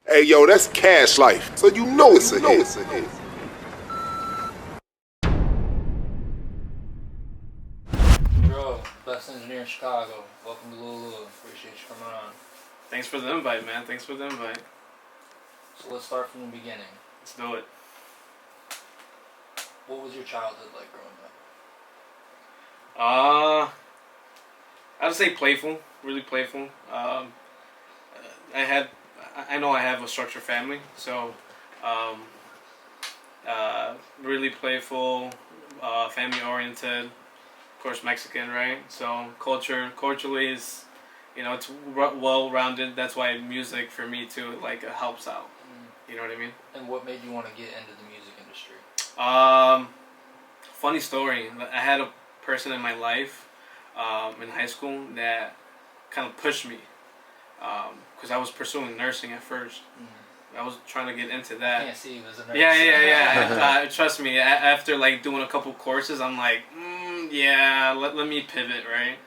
Hey, yo, that's cash life. So you know it's a hit. Bro, best engineer in Chicago. Welcome to Lua Lua. Appreciate you coming on. Thanks for the invite, man. Thanks for the invite. So let's start from the beginning. Let's do it. What was your childhood like growing up? I would say playful, really playful. I know I have a structured family, so um, really playful, family oriented. Of course, Mexican, right? So culturally is, it's well rounded. That's why music for me too, helps out. You know what I mean? And what made you want to get into the music industry? Funny story. I had a person in my life in high school that kind of pushed me because I was pursuing nursing at first. I was trying to get into that. I can't see you as a nurse. Yeah. Trust me. After doing a couple courses, I'm like, yeah, let me pivot, right?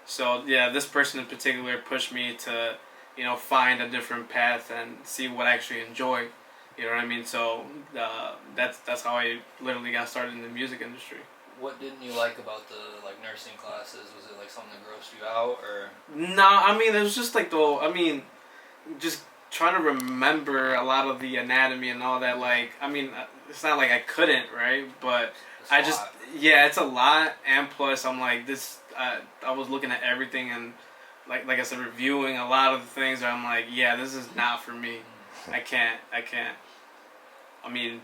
So yeah, this person in particular pushed me to, find a different path and see what I actually enjoy. You know what I mean? So that's how I literally got started in the music industry. What didn't you like about the nursing classes? Was it something that grossed you out, or? No, I mean it was just just trying to remember a lot of the anatomy and all that. It's not like I couldn't, right? But it's a lot, and plus I'm like this. I was looking at everything and like I said, reviewing a lot of the things. Where I'm like, yeah, this is not for me. I can't. I mean,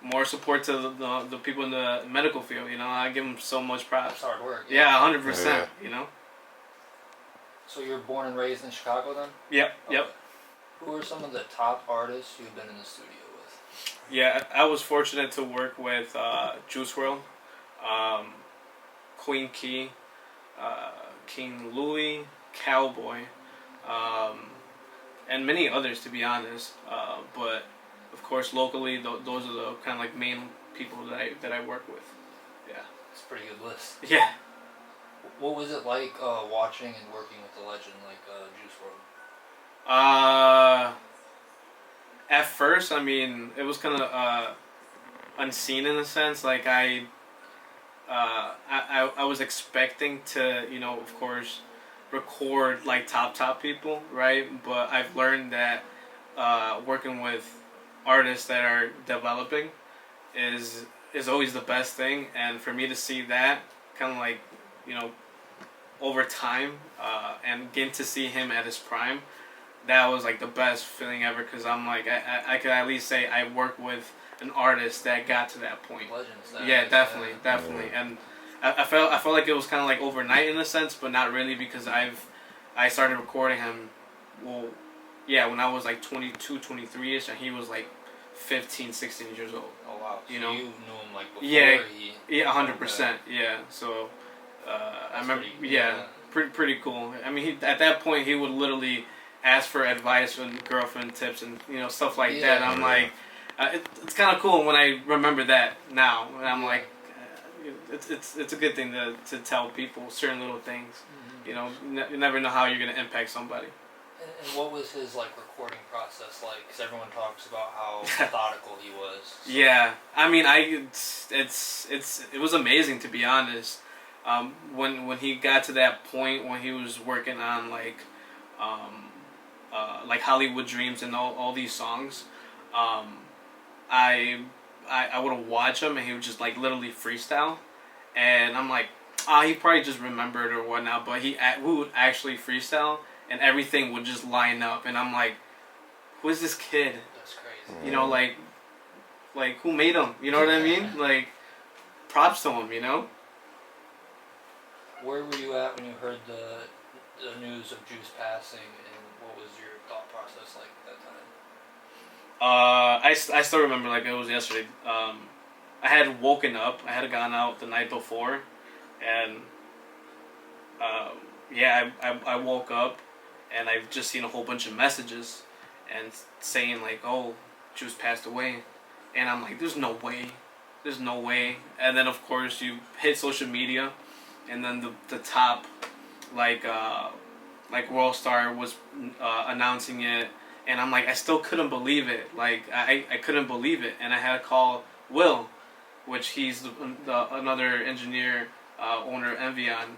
more support to the people in the medical field. I give them so much props. It's hard work. Yeah, 100%. So you're born and raised in Chicago, then? Yep. Okay. Yep. Who are some of the top artists you've been in the studio with? Yeah, I was fortunate to work with Wrld, Queen Key, King Louie, Cowboy, and many others, to be honest. But of course, locally, those are the kind of main people that I work with. Yeah, it's a pretty good list. Yeah. What was it like watching and working with a legend like Juice WRLD? At first, I mean, it was kind of unseen in a sense. I was expecting to, of course, record top people, right? But I've learned that working with artists that are developing is always the best thing, and for me to see that kind of over time and getting to see him at his prime, that was the best feeling ever, because I'm I could at least say I worked with an artist that got to that point. Legends. Yeah, definitely. And I felt like it was kind of overnight in a sense, but not really, because I started recording him, when I was 22, 23ish, and he was 15, 16 years old. Oh wow. So you knew him before yeah, he... Yeah, 100%. Yeah. So I remember. Pretty cool. I mean, at that point, he would literally ask for advice and girlfriend tips and stuff like that. And I'm it's kind of cool when I remember that now. And I'm it's a good thing to tell people certain little things. Mm-hmm. You never know how you're gonna impact somebody. And what was his recording process like? Because everyone talks about how methodical he was. So. Yeah, I mean, it was amazing, to be honest. When he got to that point when he was working on Hollywood Dreams and all these songs, I would watch him and he would just literally freestyle, and I'm he probably just remembered or whatnot, but we would actually freestyle and everything would just line up, and I'm who is this kid? That's crazy. Who made him? You know what I mean? Props to him, Where were you at when you heard the news of Juice passing, and what was your thought process like at that time? I still remember it was yesterday. I had woken up. I had gone out the night before, and I woke up, and I've just seen a whole bunch of messages, and saying oh, Juice passed away, and I'm there's no way. And then of course you hit social media, and then the top World Star was announcing it, And I'm like, I still couldn't believe it. Like, I couldn't believe it. And I had to call Will, which he's another engineer, owner of Envion,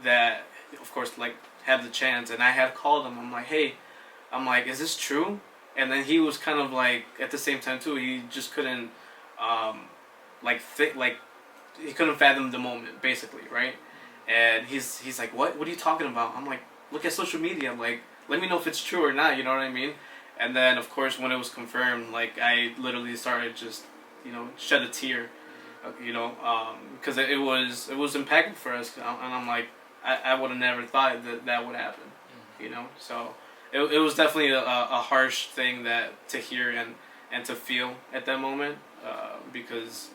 that, of course, like, had the chance. And I had called him. I'm like, hey, I'm like, is this true? And then he was kind of like, at the same time, too, he just couldn't, he couldn't fathom the moment, basically, right? And he's like, what are you talking about? I'm like, look at social media, like, let me know if it's true or not, you know what I mean? And then, of course, when it was confirmed, like, I literally started just, shed a tear, because it was impactful for us, and I'm like, I would have never thought that would happen, so it was definitely a harsh thing to hear and to feel at that moment, because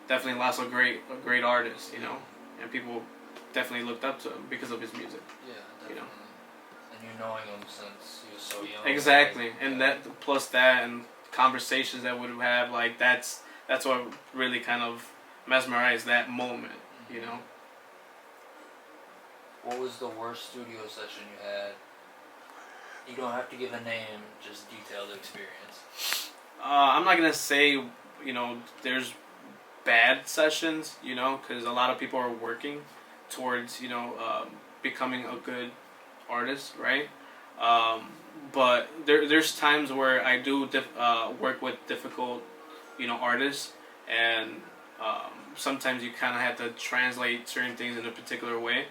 definitely lost a great artist, and people definitely looked up to him because of his music. Yeah, definitely. And you knowing him since he was so young. Exactly, and that plus that and conversations that we would have, like that's what really kind of mesmerized that moment, What was the worst studio session you had? You don't have to give a name, just detail the experience. I'm not gonna say, there's bad sessions, because a lot of people are working towards, becoming a good artist, right? But there's times where I do work with difficult, artists, and sometimes you kind of have to translate certain things in a particular way.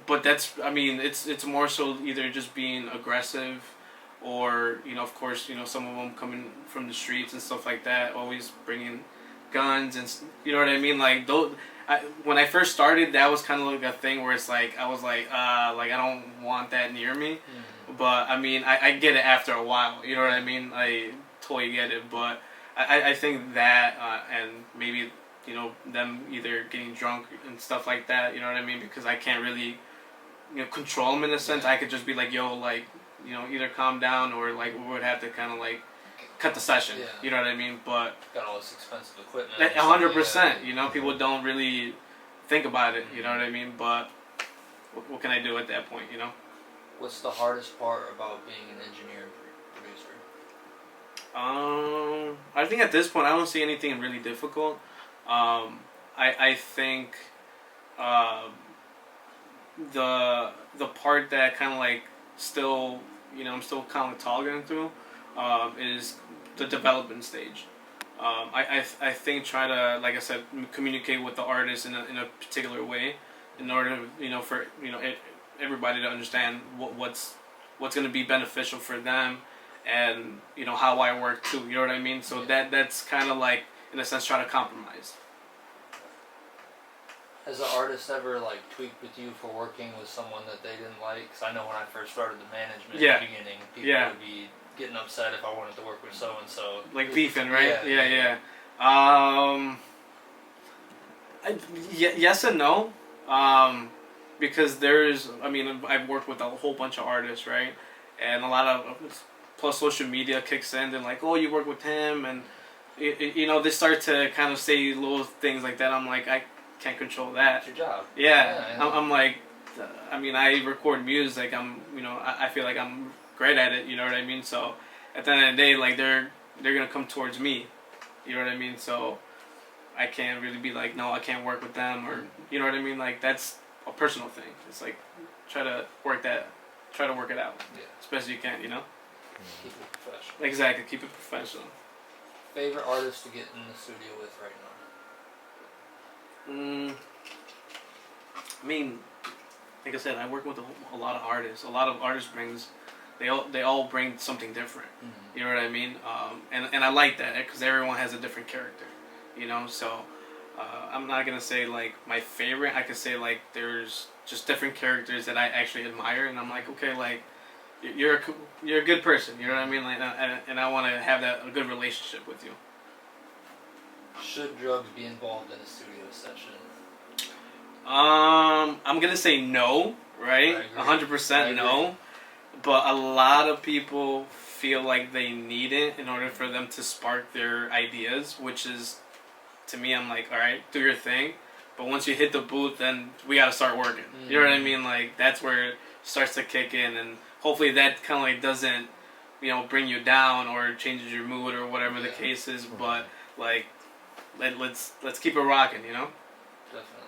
But it's more so either just being aggressive, or of course, some of them coming from the streets and stuff like that, always bringing guns and you know what I mean. Like when I first started, that was kind of like a thing where it's like I was like I don't want that near me. But I get it after a while. You know what I mean? I totally get it. But I think that and maybe them either getting drunk and stuff like that. You know what I mean? Because I can't really control them in a sense. I could just be like, yo, like either calm down, or like we would have to kind of like cut the session. Yeah. You know what I mean? But got all this expensive equipment. 100%. People don't really think about it. You know what I mean? But what can I do at that point? What's the hardest part about being an engineer and producer? I think at this point I don't see anything really difficult. I think the part that kind of like still I'm still kind of toggling through is the development stage. I think try to, like I said, communicate with the artist in a particular way in order for everybody to understand what's going to be beneficial for them, and how I work too. You know what I mean? So that's kind of like, in a sense, try to compromise. Has the artist ever like tweaked with you for working with someone that they didn't like? Because I know when I first started the management at the beginning, people would be getting upset if I wanted to work with so and so. Like beefing, right? Yeah. Yes and no. Because I've worked with a whole bunch of artists, right? And a lot of, plus social media kicks in, and like, oh, you work with him, and they start to kind of say little things like that. I'm like, I can't control that. It's your job. Yeah. I'm like, I record music. I feel like I'm great at it. You know what I mean? So at the end of the day, like they're gonna come towards me. You know what I mean? So I can't really be like, no, I can't work with them, or you know what I mean? Like that's a personal thing. It's like try to work it out as best as you can. Keep it professional. Exactly, keep it professional. Favorite artist to get in the studio with right now? Like I said, I work with a lot of artists. A lot of artists they all bring something different. Mm-hmm. You know what I mean? And I like that because everyone has a different character. So I'm not gonna say like my favorite. I could say like there's just different characters that I actually admire, and I'm like, okay, like you're a good person. You know what I mean? Like, and I want to have a good relationship with you. Should drugs be involved in a studio session? I'm gonna say no, right? 100% no. But a lot of people feel like they need it in order for them to spark their ideas, which is, to me, I'm like, all right, do your thing. But once you hit the booth, then we gotta start working. Mm-hmm. You know what I mean? Like that's where it starts to kick in. And hopefully that kind of like doesn't, you know, bring you down or changes your mood or whatever the case is. But like, let's keep it rocking, you know. Definitely.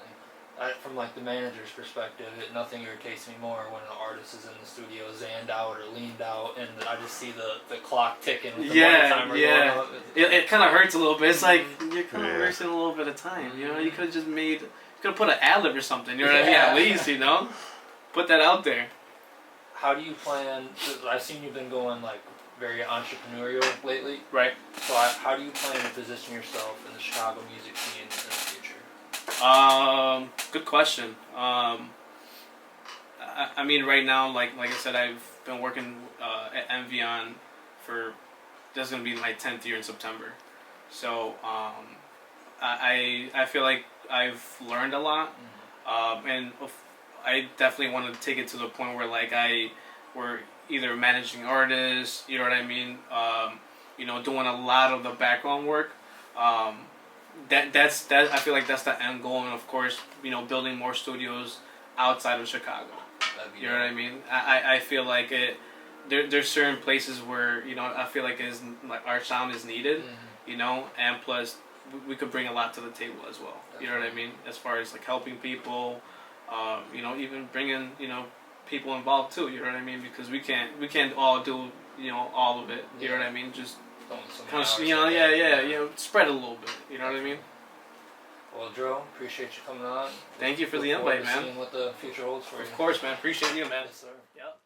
From like the manager's perspective, nothing irritates me more when an artist is in the studio zanned out or leaned out, and I just see the clock ticking with the money timer going up. It kind of hurts a little bit. It's like you're kind of wasting a little bit of time. You know, you could have just made, you could have put an ad-lib or something. You know what I mean? At least, you know, put that out there. How do you plan? I've seen you've been going like very entrepreneurial lately. Right. So how do you plan to position yourself in the Chicago music scene in the future? Good question. I mean, right now, like I said, I've been working at Envion for, that's gonna be my 10th year in September. So I feel like I've learned a lot, and I definitely want to take it to the point where like we're either managing artists, you know what I mean, you know, doing a lot of the background work. That's I feel like that's the end goal, and of course, you know, building more studios outside of Chicago. You know what I mean? I feel like there's certain places where, you know, I feel like our sound is needed, you know, and plus we could bring a lot to the table as well. Definitely. You know what I mean? As far as like helping people, you know, even bringing, you know, people involved too. You know what I mean? Because we can't all do, you know, all of it. You know what I mean? Just kind of, you know, you know, spread a little bit. You know what I mean? Well, Dro, appreciate you coming on. Thank you for the invite, man. Seeing what the future holds for you. Of course, man. Appreciate you, man. Yes, sir. Yep.